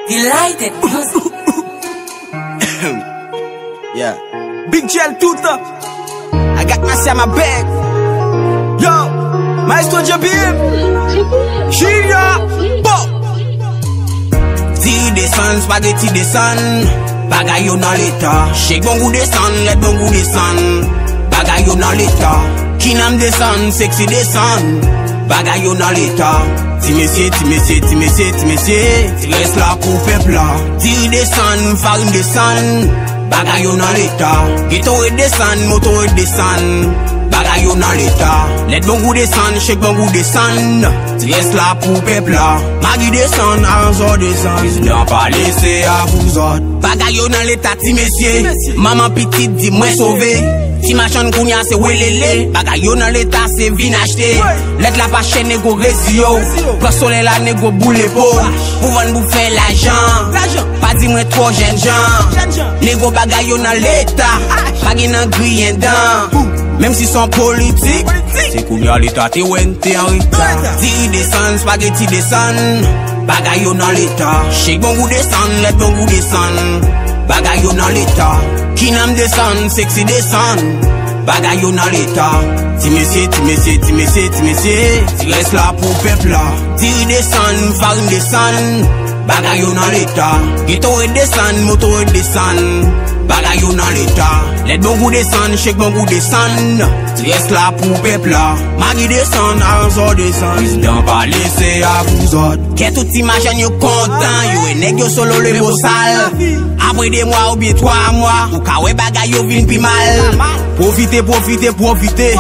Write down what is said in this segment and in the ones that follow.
Delighted. Yeah. Big gel tuta. I got myself my bag. Yo, Maestro JBM. Chilla. Bo. Ti descend, spaghetti descend. Bagay yo nan l'État. Shake bon goût descend, let bon goût descend. Bagay yo nan l'État. Kinam descend, sexy descend. Bagay yo nan l'État. Ti mesye, ti mesye, ti mesye, ti mesye. Ti reste là pour peuple là. Ti descend, farine descend. Bagay yo nan l'État. Ghetto et descend, moto et descend. Bagay yo nan l'État. Let bon goût descend, shake bon goût descend. Tu restes là pour peuple là. Magui descend, Aranzo descend. Président pas laissé à vous autres. Bagay yo nan l'État, ti mesye. Maman petite dit moi sauvé. Ti machan kounya c'est welele. Bagay yo nan l'État c'est vin acheté. Let la pa chaîne négo résio. Pour soleil la négo boule po. Pour vendre pour faire l'argent. Pas di moi trop jeune gens. Négo bagay yo nan l'État. Bagay nan grien dan. Même si son politique, c'est kounya l'État te wen te en retard. Ti descend, spaghetti descend. Bagay yo nan l'État. Shake bon goût descend, let bon goût descend. Bagay yo nan l'État. Kinam descend, sexy descend. Bagay yo nan l'État. Ti mesye, ti mesye, ti mesye, ti mesye. Ti reste là pour peuple là. Ti descend, farine descend. Bagay yo nan l'État. Ghetto et descend, moto et descend. Bagay yo nan l'État. Let bon goût descend, shake bon goût descend. Tu restes là pour peuple là. Magui descend, Aranzo descend. Président pas laissé à vous autres. Qu'est tout imagine yo content. Yo et nèg yo solo le beau sale. Après 2 mois ou bien 3 mois. Ou ka we bagay yo vin pi mal. Profitez, profitez, profitez.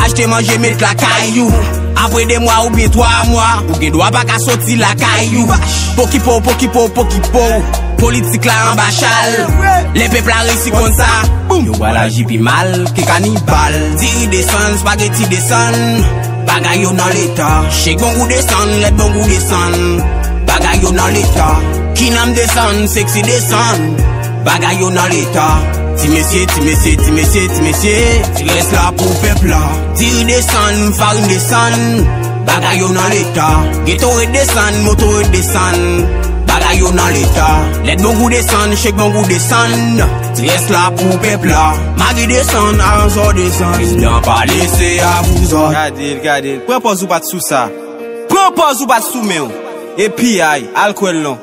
Acheter manger mettre la caillou. Après 2 mois ou bien 3 mois. Ou gen doit pas ka sorti la caillou. Pokipo, pokipo, pokipo. Politique là en bachal. Les peuples a réussi comme ça. Yo voilà jipi mal, que cannibal. Ti descend, spaghetti descend. Bagay yo nan l'État. Shake bon goût descend, let bon goût descend. Bagay yo nan l'État. Kinam descend, sexy descend. Bagay yo nan l'État. Ti mesye, ti mesye, ti mesye, ti mesye. Ti reste là pour peuple là. Ti descend, farine descend. Bagay yo nan l'État. Ghetto et descend, moto et descend. Bagay yo nan l'État. Let bon goût descend, shake bon goût descend. Tu restes là pour peuple là. Magui descend, Aranzo descend. Président pas laissé à vous autres. Regardez, prends pas ou pas sous ça. Prends pas ou pas sous mais. Et puis aïe, alcool non.